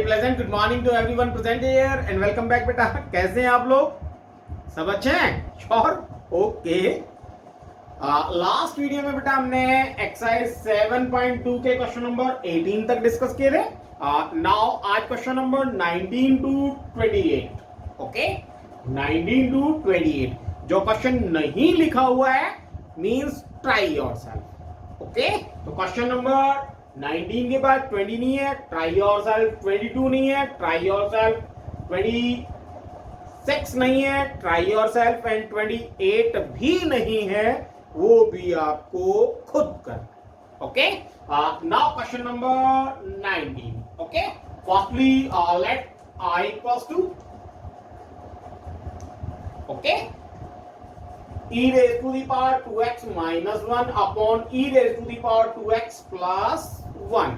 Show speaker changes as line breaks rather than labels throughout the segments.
Pleasant good morning to everyone present here and welcome back बेटा। कैसे हैं आप लोग? सब अच्छे हैं? श्योर? ओके। लास्ट वीडियो में बेटा हमने एक्सरसाइज 7.2 के क्वेश्चन नंबर 18 तक डिस्कस किए थे। नाउ आज question number 19 to 28। Okay, 19 to 28। जो क्वेश्चन नहीं लिखा हुआ है मींस ट्राई योरसेल्फ। ओके, तो क्वेश्चन नंबर 19 के बाद 20 नहीं है, ट्राई योरसेल्फ। 22 नहीं है, ट्राई योरसेल्फ। 26 नहीं है, ट्राई योरसेल्फ। एंड 28 भी नहीं है, वो भी आपको खुद करना। Okay, now question number 19। Okay, firstly let I equals to okay e raised to the power 2x minus 1 upon e raised to the power 2x plus 1।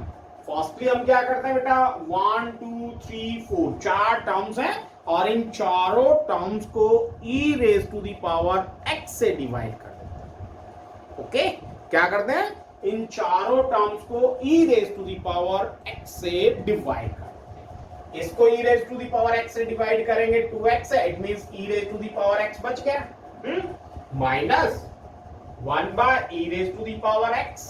Firstly हम क्या करते हैं बेटा, 1 2 3 4 चार टर्म्स हैं और इन चारों टर्म्स को e raised to the power x से डिवाइड कर देते हैं। ओके, क्या करते हैं, इन चारों टर्म्स को e raised to the power x से डिवाइड कर देते हैं। इसको e raised to the power x से डिवाइड करेंगे, 2x है, it means e raised to the power x बच गया, minus 1 by e raised to the power x,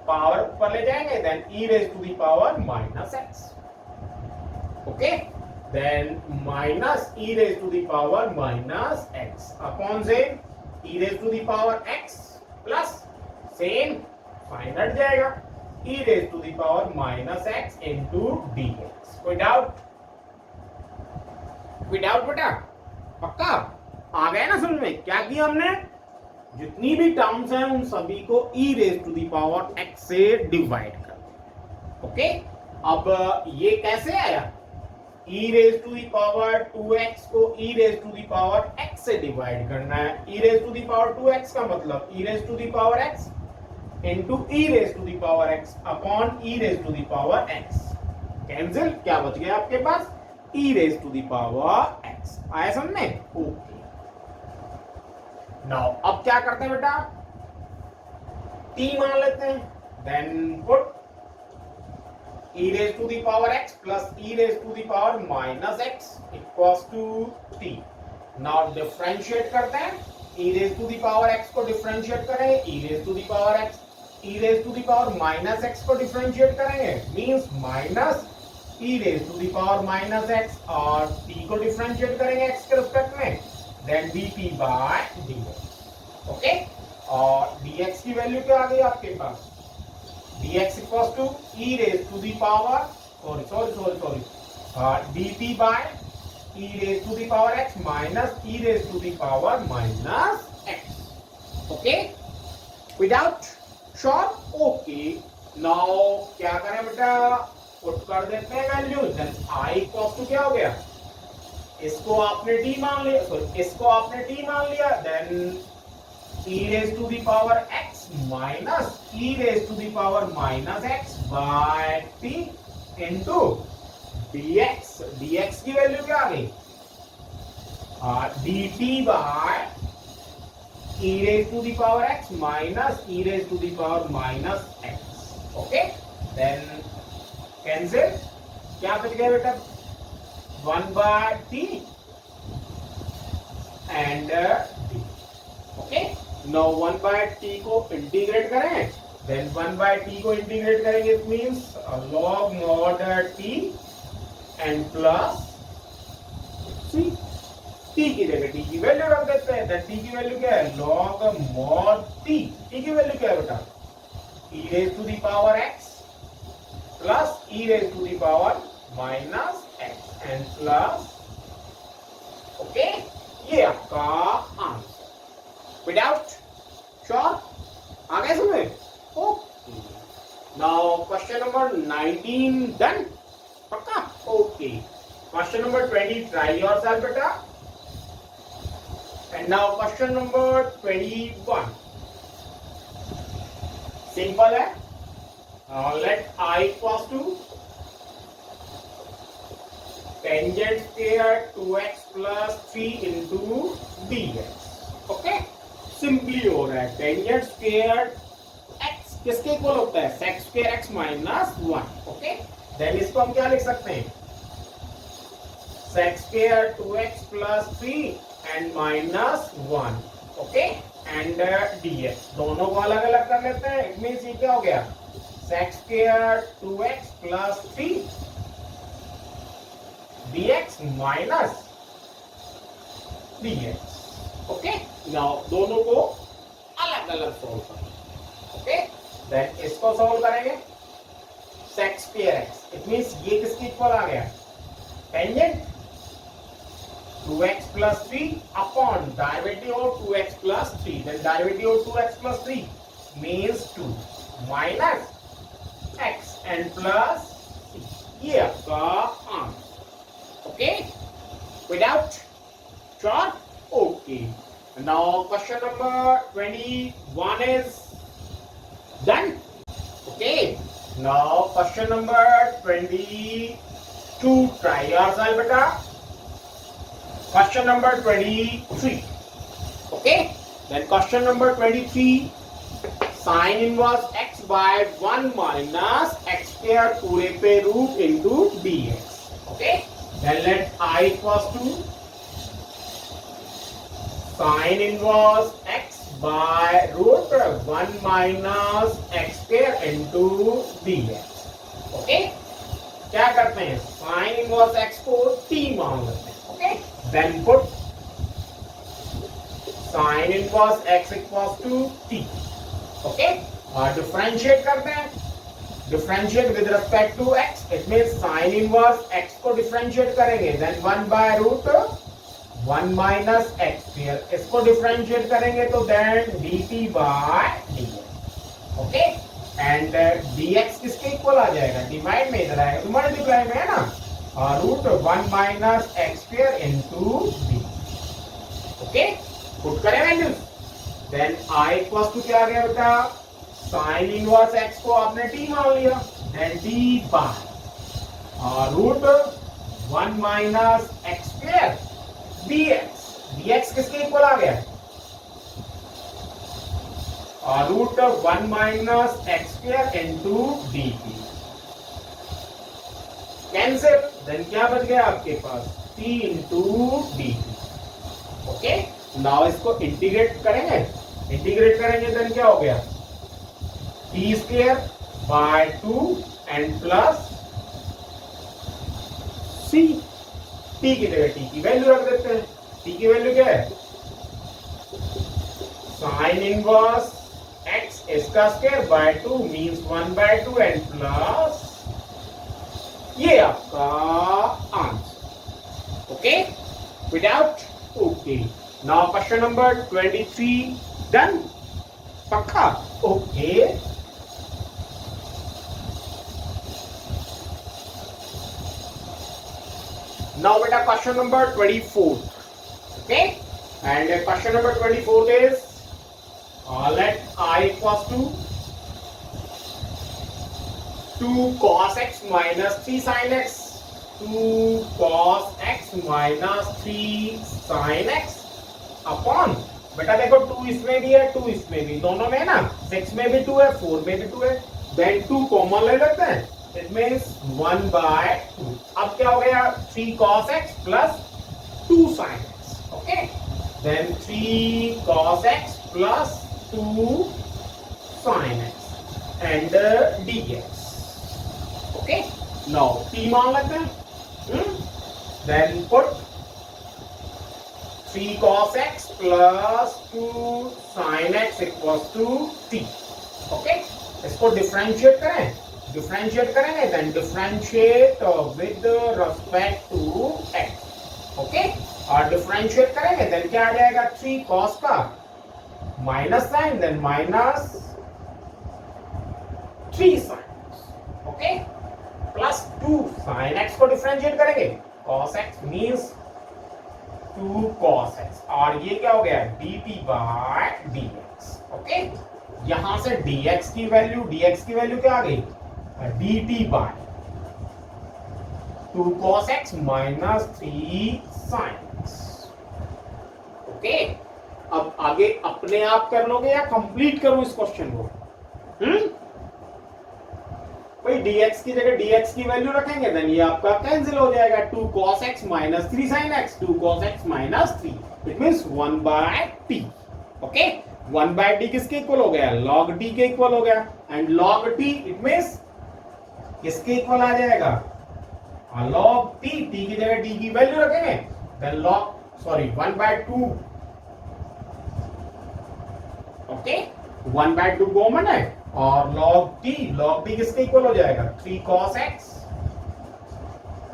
power ऊपर ले जाएंगे, then e raised to the power minus x। Okay, then minus e raised to the power minus x upon से e raised to the power x plus same sign हट जाएगा, e raised to the power minus x into dx। कोई doubt? कोई doubt बेटा? पक्का आ गया ना समझ में? क्या किया हमने, जितनी भी टर्म्स हैं उन सभी को e raised to the power x से डिवाइड कर दिया। ओके, अब ये कैसे आया, e raised to the power 2x को e raised to the power x से डिवाइड करना है। e raised to the power 2x का मतलब e raised to the power x into e raised to the power x upon e raised to the power x। Cancel, क्या बच गया आपके पास, e raised to the power x। आया समझ में? Okay, now अब क्या करते हैं बेटा, t मान लेते हैं, then put e raised to the power x plus e raised to the power minus x equals to t। Now differentiate करते हैं, e raised to the power x को डिफरेंशिएट करेंगे, e raised to the power x, e raised to the power minus x को differentiate करेंगे, means minus e raised to the power minus x, और t को differentiate करेंगे x के respect में, then dt by dx। Okay, और dx की value क्या आ गई आपके पास, dx equals to e raised to the power sorry dt by e raised to the power x minus e raised to the power minus x। Okay, without sure? Okay, now क्या करें बेटा, put कर देते हैं value, then i equals to क्या हो गया, इसको आपने t मान लिया, सॉरी इसको आपने t मान लिया, then e raised to the power x minus e raised to the power minus x by t into dx। dx की वैल्यू क्या आ गई, dt by e raised to the power x minus e raised to the power minus x। Okay, then cancel, क्या बच गया बेटा, 1 by t and d। Okay, now 1 by t को integrate करें, then 1 by t को integrate करेंगे, it means log mod t and plus c। t की जगह t की वैल्यू रख देते हैं, then t की वैल्यू क्या है, log mod t। t की वैल्यू क्या है बेटा, e raised to the power x plus e raised to the power minus x and plus okay, ये आपका आंसर। Without sure? आ गए समझ? Okay, now question number 19 done? पक्का? Okay, question number 20 try yourself बेटा। And now question number 21 simple है, let i equals to tangent square 2x plus 3 into dx। Okay, simply हो रहा है, टेंजेंट स्क्वायर x किसके इक्वल होता है, sec square x minus 1। Okay, then इसको हम क्या लिख सकते हैं, sec square 2x plus 3 and minus 1, okay, and dx दोनों को अलग अलग कर लेते हैं. इट मींस ये क्या हो गया, sec square 2x plus 3 dx minus dx. Okay, now दोनों को अलग अलग सोल्व करेंगे. ओके, देन इसको सोल्व करेंगे, sec square x, it means ये किसके इक्वल आ गया, tangent 2x plus 3 upon derivative of 2x plus 3. Then derivative of 2x plus 3 means 2 minus x and plus c. ये आपका answer. Okay, without sure. Okay. Now question number 21 is done. Okay. Now question number 22. Try yourself, beta. Question number 23. Okay, then question number 23, sin inverse x by 1 minus x square पूरे पे root into dx. Okay, then let I equals to sin inverse x by root 1 minus x square into dx. Okay, क्या करते हैं, sin inverse x को t मान लेते हैं. Okay, then put sin inverse x equals to t. Okay, और differentiate करते हैं, differentiate with respect to x. It means sin inverse x को differentiate करेंगे, then 1 by root 1 minus x square. इसको differentiate करेंगे तो then dt by dx. Okay, and dx किसके equal आ जाएगा, डिवाइड में इधर आएगा तो मल्टीप्लाई में है ना, root 1 minus x square into d. Okay, put करें values, then I equals to क्या आ गया बेटा, sin इनवर्स x को आपने t मान लिया, then d by root 1 minus x square dx. dx किसके इक्वल आ गया, root 1 minus x square into dt. Cancel, then क्या बच गया आपके पास, t into dt. Okay, now इसको इंटीग्रेट करेंगे, इंटीग्रेट करेंगे देन क्या हो गया, t square by 2 and plus c. t की जगह t की वैल्यू रख देते हैं. t की वैल्यू क्या है, साइन इनवर्स x इसका square by 2 means 1 by 2 and plus, ये आपका answer. Okay, without. Okay, now question number 23 done, पक्का. ओके, नाउ बेटा question number 24. Okay, and question number 24 is let I equals to 2 cos x minus 3 sin x, 2 cos x minus 3 sin x upon, बेटा देखो 2 इसमें भी है 2 इसमें भी, दोनों में है ना, 6 में भी 2 है 4 में भी 2 है, देन 2 कॉमन ले लेते हैं, इट मींस 1 बाय 2. अब क्या हो गया, 3 cos x plus 2 sin x. Okay, then 3 cos x plus 2 sin x and dx. Okay, now t मान लेते हैं, then put 3 cos x plus 2 sin x equals to t. Okay, इसको differentiate करें, differentiate करेंगे then differentiate with respect to x. Okay, और differentiate करेंगे then क्या आ जाएगा, 3 cos का minus sine then minus 3 sin. Okay, plus 2 sin x को डिफरेंशिएट करेंगे, cos x means 2 cos x, और ये क्या हो गया, dt by dx. ओके, यहां से dx की वैल्यू क्या आ गई, dt by 2 cos x minus 3 sin x. Okay, अब आगे अपने आप कर लोगे या कंप्लीट करूं इस क्वेश्चन को, भाई वही dx की जगह dx की वैल्यू रखेंगे, देन ये आपका कैंसिल हो जाएगा, 2 cos x minus 3 sin x, 2 cos x minus 3, it means 1 by t. Okay, 1 by t किसके इक्वल हो गया? log t के इक्वल हो गया, and log t it means किसके इक्वल आ जाएगा? log t, t की जगह t की वैल्यू रखेंगे, then log 1 by 2. Okay, 1 by 2 common है, और log t किसके इक्वल हो जाएगा? 3 cos x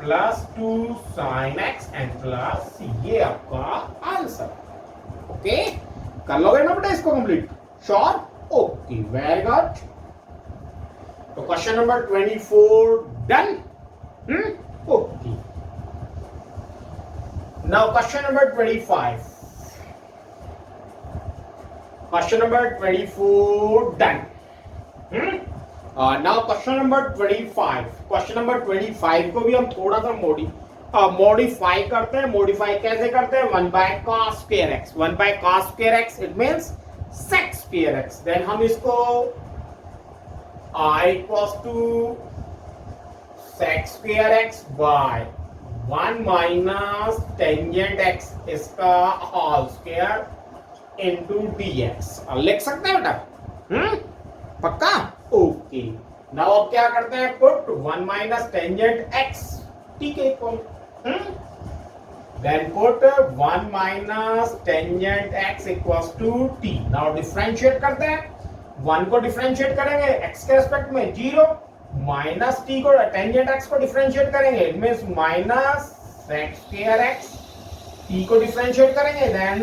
plus 2 sin x and plus ये आपका आंसर. ओके, कर लोगे ना बेटा इसको complete? Sure? Okay, very good. तो question number 24 done. Okay, now question number 25. Question number 24 done. Now question number 25. Question number 25 को भी हम थोड़ा सा मॉडिफाई करते हैं. मॉडिफाई कैसे करते हैं? 1 by cos square x. 1 by cos square x it means sec square x. Then हम इसको I equals to sec square x by 1 minus tangent x इसका होल स्क्वायर into dx लिख सकते हैं बेटा. पक्का? ओके, नाउ अब क्या करते हैं? Put 1 minus tangent x t के equal, then put 1 minus tangent x equals to t. Now differentiate करते हैं. 1 को डिफरेंशिएट करेंगे x के रिस्पेक्ट में 0, माइनस t को tangent x को डिफरेंशिएट करेंगे, it means minus sec square x. t को डिफरेंशिएट करेंगे, then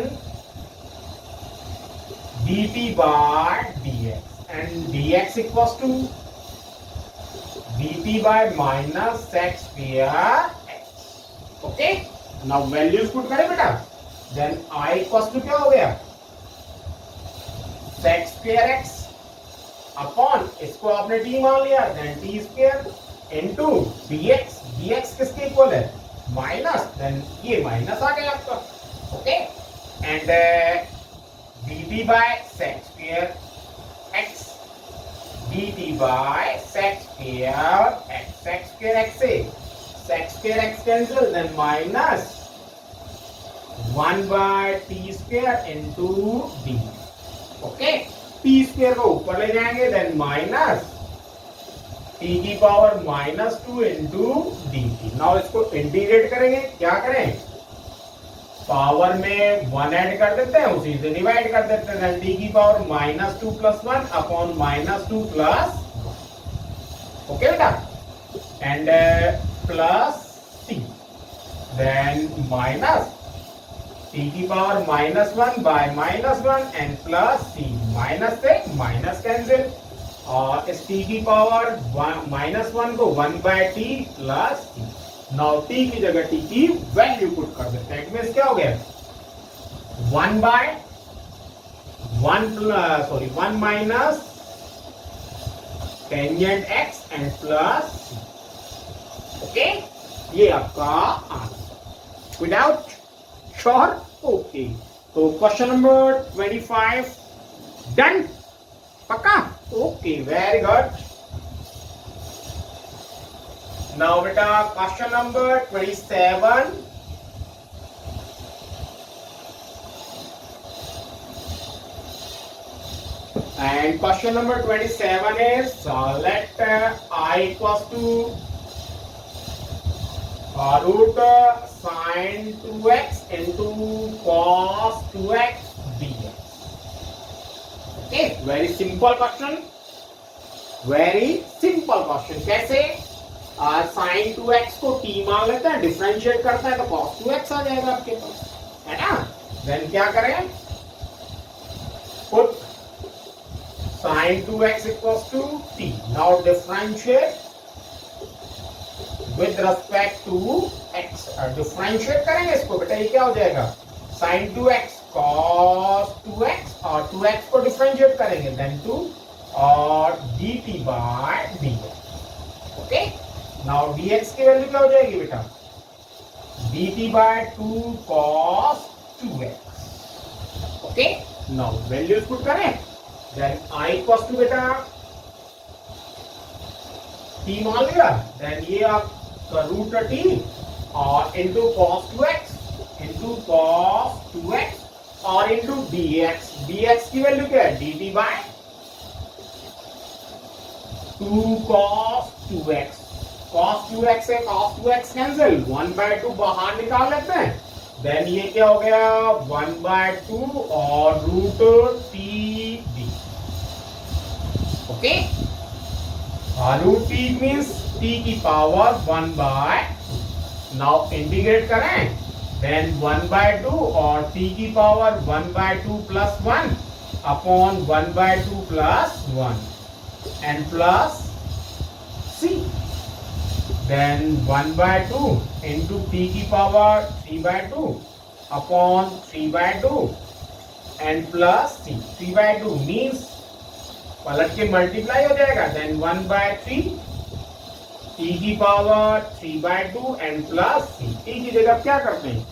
dt by dx and dx equals to dt by minus sec square x. Okay, now values put करें बेटा, then I equals to क्या हो गया? sec square x upon इसको आपने t मान लिया, then t square into dx. dx किसके इक्वल है? माइनस, देन ये माइनस आ गया आपका. Okay, and dt by sec square x, dt by sec square x. sec square x से sec square x cancel, then minus 1 by t square into d. Okay, t square को ऊपर ले जाएंगे, then minus t की power -2 into dt. Now इसको integrate करेंगे. क्या करें? पावर में 1 ऐड कर देते हैं, उसी से डिवाइड कर देते हैं, t की power -2 plus 1 upon -2 plus 1. Okay बेटा, and plus t, then minus t की power -1 by -1 and plus t. Minus से माइनस कैंसिल, और इस t की पावर -1 को 1 by t plus t. Now t की जगह t की वैल्यू पुट कर देते हैं. इसमें क्या हो गया? 1 minus tangent x and plus c. Okay, ये आपका आंसर. विदाउट? श्योर? ओके, तो क्वेश्चन नंबर 25 डन. पक्का? Okay, very good. Now beta question number 27. And question number 27 is let I equals to root sin 2x into cos 2x dx. Okay, very simple question. Very simple question. कैसे? Sign 2x को t मान लेते हैं, differentiate करते हैं तो cos 2x आ जाएगा आपके पास, है ना? देन क्या करें? Put sin 2x equals to t. Now differentiate with respect to x. Differentiate करेंगे इसको बेटा, ये क्या हो जाएगा? sin 2x cos 2x, और 2x को डिफरेंशिएट करेंगे, देन 2 और dt by dx. Okay, now dx की वैल्यू क्या हो जाएगी बेटा? dt by 2 cos 2x. Okay, now values put करें, देन I equals to बेटा t मान लिया, देन ये आपका रूट t और into cos 2x into cos 2x और इंटू dx, dx की वैल्यू क्या है, dt bye 2 cos 2x, cos 2x से cos 2x कैंसिल, 1/2 बाहर निकाल लेते हैं, देन ये क्या हो गया 1/2 और root t d, okay, root t means t की पावर 1/2, नाउ इंटीग्रेट करें, देन 1/2 और t की power 1/2 plus 1 upon 1/2 plus 1 and plus c, then 1/2 into t की power 3/2 upon 3/2 and plus c, 3/2 means पलट के मल्टीप्लाई हो जाएगा, देन 1/3 t की power 3/2 and plus c, t की जगह क्या करते हैं,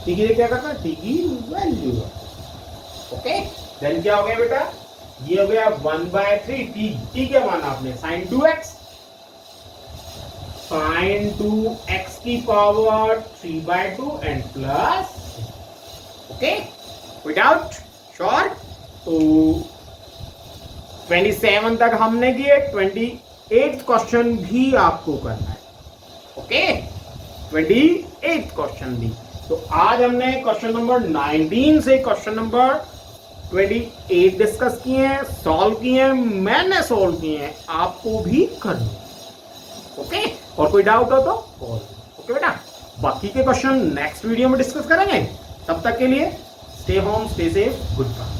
t की जगह क्या करते हैं, t की वैल्यू, ओके, देन क्या हो गया बेटा, ये हो गया 1/3 t क्या माना आपने, sin 2x, sin 2x की power 3/2 and plus, okay, without sure, तो 27 तक हमने किए, 28 क्वेश्चन भी आपको करना है, ओके, 28 क्वेश्चन भी, तो आज हमने क्वेश्चन नंबर 19 से क्वेश्चन नंबर 28 डिस्कस किए हैं, सॉल्व किए हैं, मैंने सॉल्व किए हैं, आपको भी करना, ओके, और कोई डाउट हो तो कॉल, ओके बेटा, बाकी के क्वेश्चन नेक्स्ट वीडियो में डिस्कस करेंगे, तब तक के लिए stay home, stay safe, good bye.